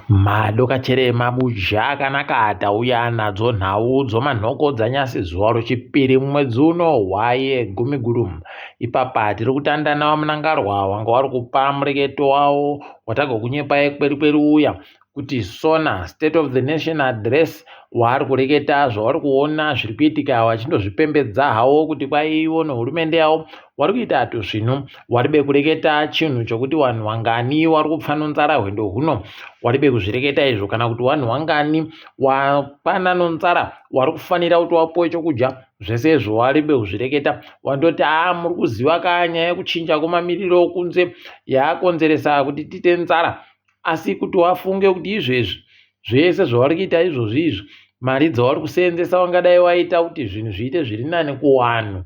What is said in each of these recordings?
Madokachere mabuja akanaka atauya nadzo nhau dzomanhoko dzanyasi zuva rechipiri mumwedzi uno hwaye gumi gurumu. Ipapa tiri kutanda nawo munangarwa wanga wari kupa mureketo wawo watagokunyepai kweri uya kuti Sona State of the Nation Address waari kureketa zvavari kuona zviri kuitika vachindozvipembedza hawo kuti kwaivo nehurumende yavo vari kuita tuzvinu waribe kureketa chinhu chokuti vanhu vangani vari kupfanonzara hwendo huno waribe kuzvireketa izvo kana kuti vanhu vangani wapana nonzara wari kufanira kuti wapuwe chokudya zvese izvo waribe kuzvireketa wandoti muri kuziva ka nyaya yekuchinja kwemamiriro kunze yaakonzeresa kuti tite nzara asi kuti wafunge kuti izvezvi zvese zvavari kuita izvozvi mari dzavari kuseenzesa wangadai waita kuti zvinhu zviite zviri nani kuvanhu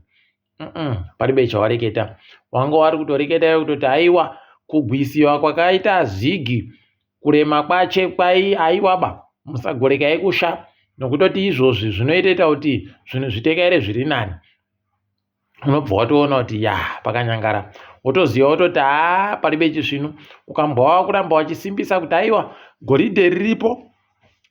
paribe chawareketa wanga wari kutoreketa kutoti aiwa kugwisiwa kwakaita zigi kurema kwache kwai aiwaba musagorekai kusha nokutoti izvozvi zvinoita kuti zvinhu zvitekaire zviri nani. Unobva watoona kuti pakanyangara wotoziva wototi paribe chizvino ukambwa kuramba wachisimbisa kuti aiwa goridhe riripo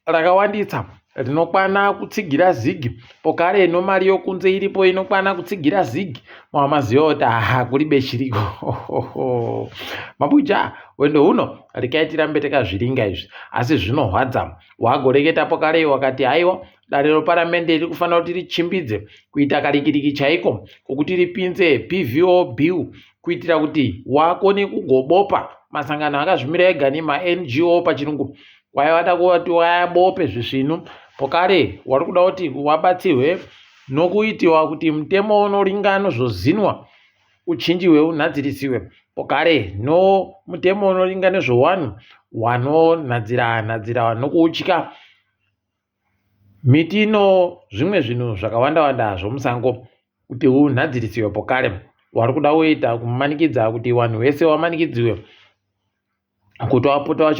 rakawanditsa rinokwana kutsigira zigi pokare nomari yokunze iripo inokwana kutsigira zigi maziva kuti kuribe chiriko mabuja wendo huno rikaitira tekazviringa izvi asi zvinorwadza wagoreketa pokare wakati aiwa dare reparamende riri kufanira kuti richimbidze kuita karikiriki chaiko kokuti ripinze PVO bill kuitira kuti wakone kugobopa masangano akazvimira ega nemaNGO pachirungu waivada kuti wabope zvisvinu pokare wari kuda kuti wabatsirwe nokuitiwa kuti mutemo unoringana zozinwa uchinjiwe unhadzirisiwe pokare mutemo unoringana nezvovanhu vanonhadzira nokuutya miti zvimwe zvinhu zvakawanda zvomusango kuti unhadzirisiwe pokare wari kuda kuita kumanikidza kuti vanhu vese vamanikidziwe kuti wapota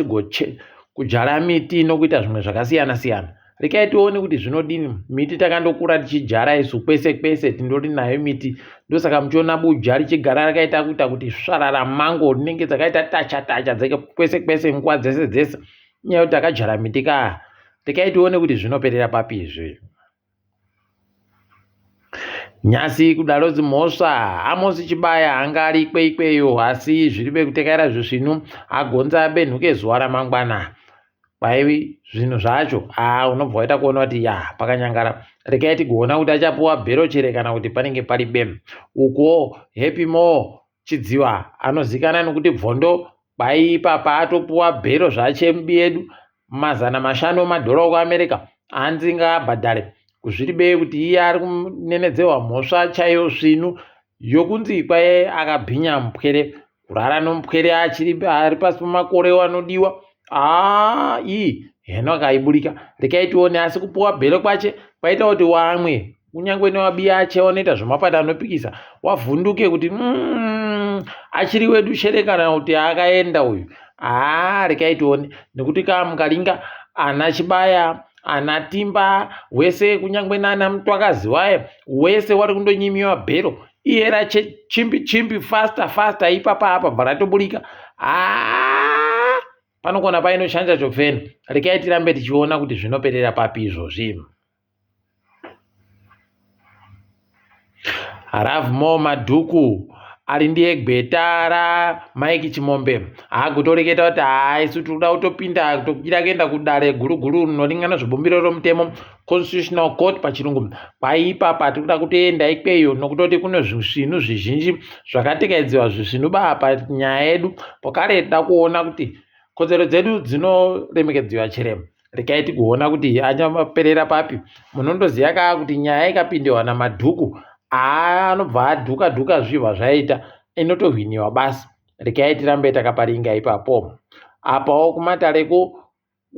kujara miti nokuita zvimwe zvakasiyana siyana. Rekai tione kuti zvinodini miti takandokura tichijara isu kwese tindori nayo miti ndosaka muchiona buja richigara rakaita kuita kuti svarara mango rinenge dzakaita tacha dzake kwese nguva dzese nyaya yekuti takajara miti rekai tione kuti zvinoperera papi izvi. Nyasi kudaro dzimhosva Amosi Chibaya angari ikweyo asi zviribe kutekaira zvisvinu agonza benhuke zuva ramangwana kwaivi zvinhu zvacho unobva waita kuona kuti pakanyangara rekai tigoona kuti achapuwa bhero chere kana kuti panenge pari bemu uko Happy Mo Chidziva anozikana nekuti Bvondo ipapa atopuwa bhero zvache mubi yedu $500 madhora okuAmerica hanzi ngaabhadhare kuzviribe kuti iye ari kunenedzewa mhosva chaiyo svinu yokunzi kwaye akabhinya mupwere kurara nomupwere ari pasi pemakore anodiwa iyi heno akaiburika rekai tione asi kupuwa bhero kwache kwaita kuti wamwe kunyangwe newabiya ache wanoita zvemapata anopikisa wavhunduke kuti achiri wedu shere kana kuti akaenda uyu rekai tione nekuti mukaringa ana Chibaya ana Timba wese kunyangwe nana Mutwakazi waye wese wari kundonyimiwa bhero iye rache chimbi fasta ipapa apa bva ratoburika panokona painoshanja chopfena rekai tirambe tichiona kuti zvinoperera papi izvozvi. Ravmo Madhuku ari ndiye gweta raMike Chimombe akutoreketa kuti isu tiri kuda kutopinda kutokira kuenda kudare guru rinoringana zvebumbiro romutemo Constitutional Court pachirungu paipapa tiri kuda kutoenda ikweyo nokutoti kune zvisvinu zvizhinji zvakatekaidziwa zvisvinu panyaya yedu pokare tida kuona kuti kodzero dzedu dzinoremekedzwa chirema rekai tigoona kuti achaperera papi. Munondoziva kuti nyaya ikapindiwa naMadhuku anobva adhuka zvibva zvaita inotohwiniwa basi rekai tirambe takaparinga ipapo. Apawo kumatareko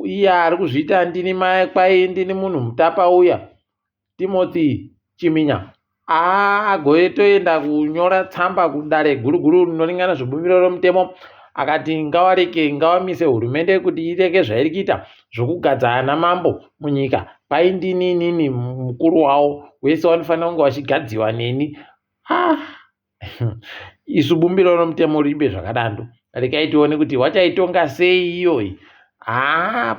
iye ari kuzviita ndini munhu mutapa uya Timothy Chiminya agotoenda kunyora tsamba kudare guru rinoringana zvebumbiro romutemo akati ngavamise hurumende kuti ireke zvairi kuita zvokugadza ana mambo munyika ndini mukuru wavo wese vanofanira kunge vachigadziwa neni isu bumbiro romutemo ribe zvakadando rekai tione kuti wachaitonga sei iyoyi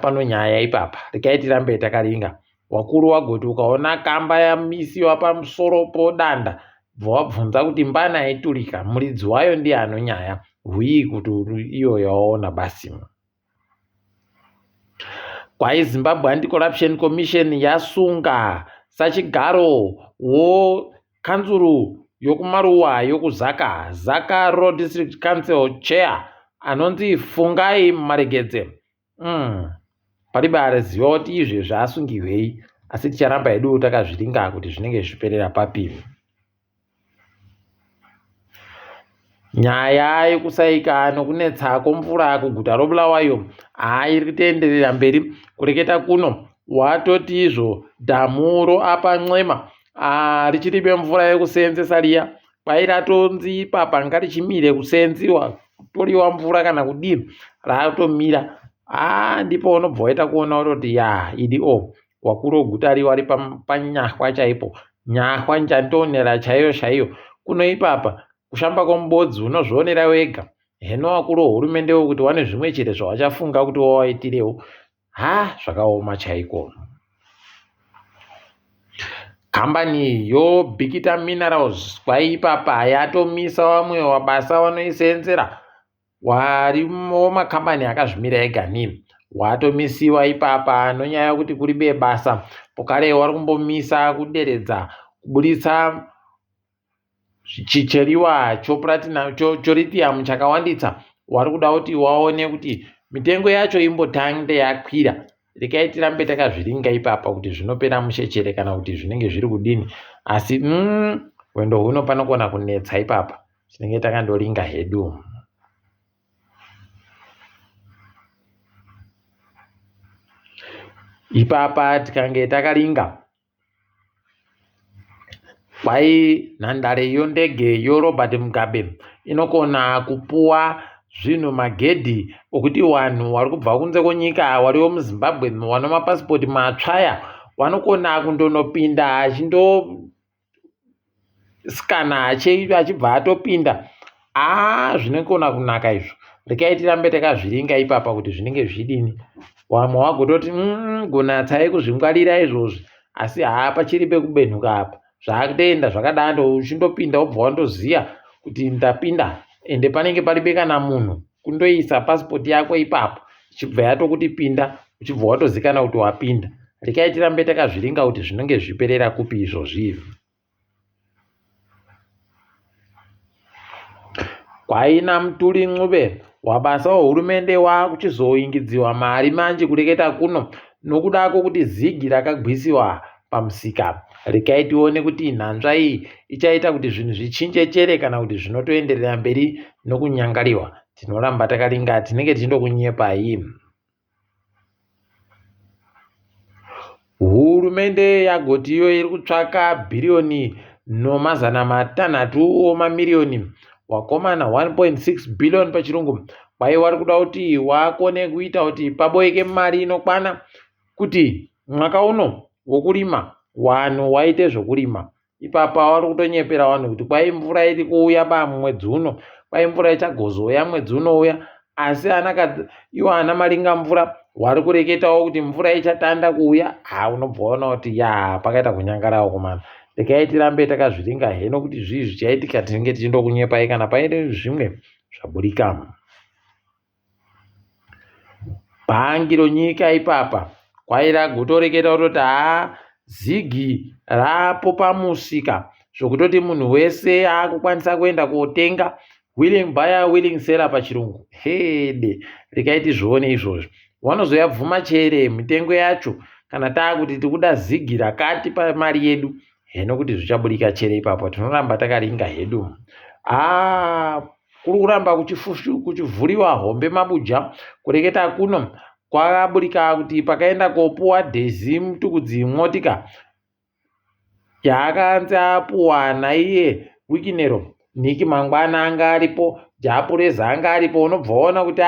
Pano nyaya ipapa, regai tirambe takaringa. Wakuru wagoti ukaona kamba yamisiwa pamusoro podanda, wabvunza kuti mbana yaiturika, muridzi wayo ndiye anonyaya. Hwii kuti iyo yawaona basi. Kwai Zimbabwe Anti-Corruption Commission yasunga sachigaro kanzuru yokumaruwa yokuzaka, Zaka Road District Council Chair anonzi Fungai Maregedze. Paribe ariziva kuti izvi zvasungirwei, asi ticharamba hedu takazviringa kuti zvinenge zvichiperera papiri. Nyaya yekusaika nokunetsa kwemvura kuguta roBulawayo iri kutenderera mberi. Kureketa kuno watoti izvo dhamu roapa Nxema richiribe mvura yekuseenzesa riya, kwai ratonzi ipapa ngarichimire kuseenziwa, kutoriwa mvura kana kudini, ratomira. Ndipo unobva waita kuona kuti wakuru weguta riwa ari panyahwa chaipo, nyahwa njantonera chaiyo kuno ipapa. Kushamba kwomubodzi unozvionera wega. Heno wakuru wehurumende kuti wane zvimwe chete zvawachafunga kuti wawaitirewo, zvakaoma chaiko. Kambani yoBikita Minerals kwai ipapa yatomisa vamwe wabasa wanoiseenzera, warimo makambani akazvimira ega nini, watomisiwa ipapa nonyaya kuti kuribe basa. Pokare wari kumbomisa kuderedza kubuditsa chicheriwa choritium chakawanditsa. Wari kuda kuti waone kuti mitengo yacho imbotande yakwira. Regai tirambe takazviringa ipapa kuti zvinopera mushechere kana kuti zvinenge zviri kudini, asi wendo huno panokona kunetsa ipapa, tinenge takandoringa hedu. Ipapa tikange takaringa, kwai nhandare yondege yoRobert Mugabe inokona kupuwa zvinhu magedhi okuti vanhu vari kubva kunze kwenyika variwo muZimbabwe vane mapasipoti matsvaya vanokona kundonopinda achindoscana achibva atopinda. Zvinokona kunaka izvo. Regai tirambe takazviringa ipapa kuti zvinenge zvidini. Wamwe wagototi gonatsai kuzvingwarira izvozvi, asi pachiri pekubenhuka apa. Zvakutoenda zvakadaro uchindopinda wobva wandoziya kuti ndapinda, ende panenge paribe kana munhu kundoisa pasipoti yako ipapo, chibva yatokuti pinda, uchibva watozikana kuti wapinda. Regai tirambe takazviringa kuti zvinenge zviperera kupi izvozvi. Kwaina Muturi Ncube wabasa wehurumende wakuchizoingidziwa mari manje kureketa kuno nokuda kwokuti zigi rakagwisiwa pamusika. Regai tione kuti nhanzva iyi ichaita kuti zvinhu zvichinjechere kana kuti zvinotoenderera mberi nokunyangariwa. Tinoramba takaringa, tinenge tichindokunyepai. Hurumende yagoti iyo iri kutsvaka bhiriyoni nomazana matanhatu omamiliyoni, wakomana 1.6 billion pachirungu, kwai vari kuda kuti wakone kuita kuti paboyeke mari inokwana kuti mwaka uno wokurima vanhu waite zvokurima. Ipapa vari kutonyepera vanhu kuti kwai mvura iri kuuya mwedzi uno, kwai mvura ichagozoya mwedzi unouya, asi iwo ana maringa mvura wari kureketawo kuti mvura ichatanda kuuya. Unobva waona kuti pakaita kunyangarawo kumana. Regai tirambe takazviringa heno kuti zvii zvichaitika, tinenge tichindokunyepai kana paine zvimwe zvaburika. Bhangi ronyika ipapa kwai ragotoreketa kuti zigi rapo pamusika zvokutoti munhu wese akukwanisa kuenda kotenga, willing buyer willing seller pachirungu. Regai tizvione izvozvo. Wanozoya bvuma chere mitengo yacho kana taakuti tikuda zigi rakati pamari yedu. Heno kuti zvichaburika chere ipapo, tinoramba takaringa hedu. Kuri kuramba kuchivhuriwa hombe mabuja. Kureketa kuno kwakaburika kuti pakaenda kopuwa dhezi mutukudzi mwotika yaakanzi apuwa naiye wikinero, Niki Mangwana anga aripo, Japureza anga aripo. Unobva waona kuti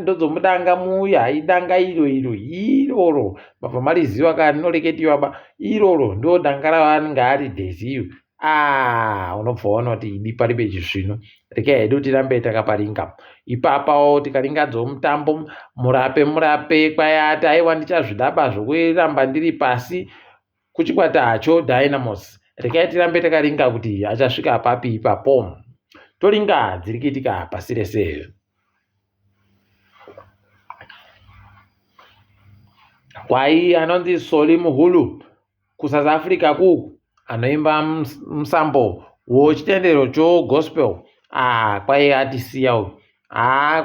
ndodzomudanga muya idanga iroro bva mariziwa kana rinoreketiwa iroro ndo danga ravanenge ari dhezi iyo. unobva waona kuti idi paribe chizvino, rekai hedu tirambe takaparinga. Ipapawo tikaringadzawo mutambo murape kwayati aiwa ndichazvidaba zvokuramba ndiri pasi kuchikwata hacho Dynamos. Rekai tirambe takaringa kuti achasvika papi ipapo. Toringa dziri kuitika pasi rese. Kwai anonzi Soli Muhulu kuSouth Africa kuku anoimba musambo wochitendero chogospel. Kwai atisiya uyu.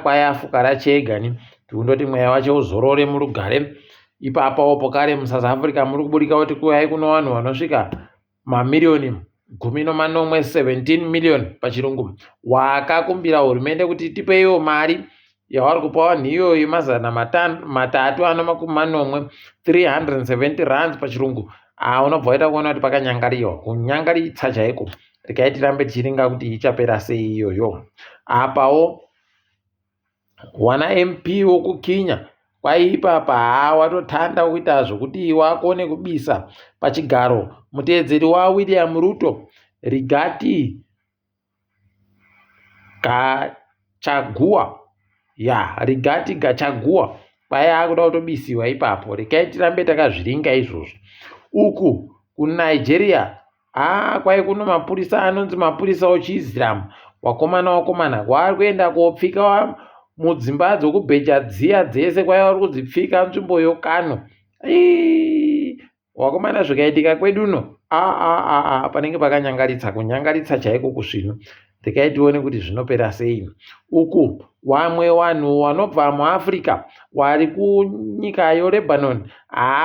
Kwai afukara chegani tikundoti mweya wacho uzorore murugare. Ipapo pokare muSouth Africa muri kubudika kuti kuwai kuno vanhu vanosvika mamiliyoni 17 million pachirungu wakakumbira hurumende kuti tipeiwo mari yavari kupa vanhu iyoyo R370 370 pachirungu. Unobva waita kuona kuti pakanyangariwa kunyangaritsa chaiko. Rekai tirambe tichiringa kuti ichapera sei iyoyo. Apawo wana MP wokukinya kwai ipapa watotanda kuita zvokuti wakone kubisa pachigaro muteedzeri waWilliam Ruto Rigathi Gachagua. Rigathi Gachagua kwai akuda kutobisiwa ipapo. Rekai tirambe takazviringa izvozvo. Uku kuNigeria kwai kuno mapurisa anonzi mapurisa wechiIslam wakomana kwaari kuenda kopfika mudzimba dzokubheja dziya dzese kwai vari kudzipfika nzvimbo yokano. Wakomana zvikaitika kweduno panenge pakanyangaritsa, kunyangaritsa chaiko kusvino. Rekai tione kuti zvinopera sei. Uku vamwe vanhu vanobva muAfrica vari kunyika yoLebanon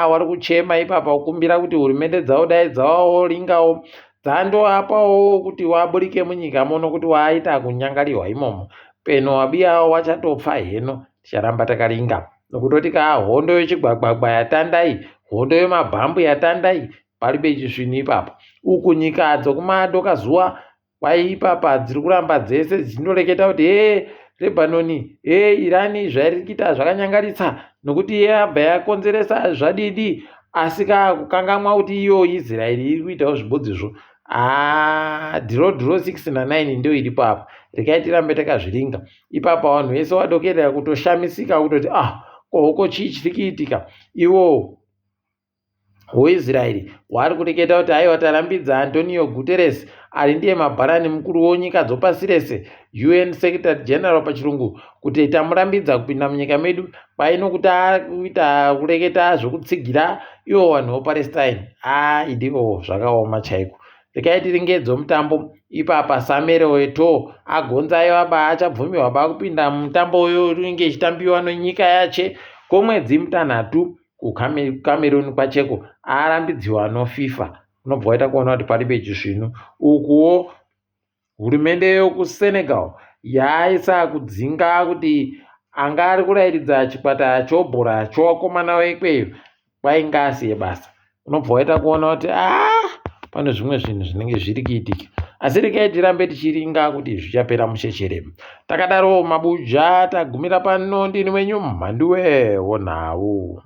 vari kuchema ipapa kukumbira kuti hurumende dzavo dai dzavawo dzandoapawo kuti waburike munyika muno kuti waita kunyangariwa imomo. Peno wabiyawo wachatopfa heno. Ticharamba takaringa nokutoti hondo yechigwagwagwa yatandai, hondo yemabhambu yatandai paribe chisvino ipapo. Uku nyika dzokumadokazuva kwai ipapa dziri kuramba dzese dzichindoreketa kuti Lebanoni Irani zvairi kuita zvakanyangaritsa nokuti yabva yakonzeresa zvadidi, asi kukangamwa kuti iyo Israeri iri kuitawo zvibodzizvo. Dhiro 6 na9 ndio iripo apa. Rekai tirambe takazviringa. Ipapa vanhu vese vadokerera kutoshamisika kutoti kohoko chii chiri kuitika. Iwo weIsraeri wari kureketa kuti aiwa tarambidza Antonio Guterres ari ndiye mabharani mukuru wonyika dzopasi rese, UN Secretary General pachirungu, kuti tamurambidza kupinda munyika medu painokuti akuita kureketa zvokutsigira iwo vanhu vePalestine. Idiko zvakaoma chaiko. Rekai tiringedzo mutambo. Ipapa Samuel Eto'o agonza aiwa achabvumirwa kupinda mutambo uyo unenge uchitambiwa nenyika yache kwemwedzi mutanhatu kuCameroon kwacheko arambidziwa noFIFA. Unobva waita kuona kuti paribe chisvino. Ukuwo hurumende yokuSenegal yaisa kudzinga kuti anga ari kurairidza chikwata chobhora chowakomana wekweyo kwainge asiye basa. Unobva waita kuona kuti pane zvimwe zvinhu zvinenge zviri kuitika. Asi rekai tirambe tichiringa kuti zvichapera musheshere. Takadaro mabuja tagumira pano. Ndini wenyu Mhanduwe Wonhau.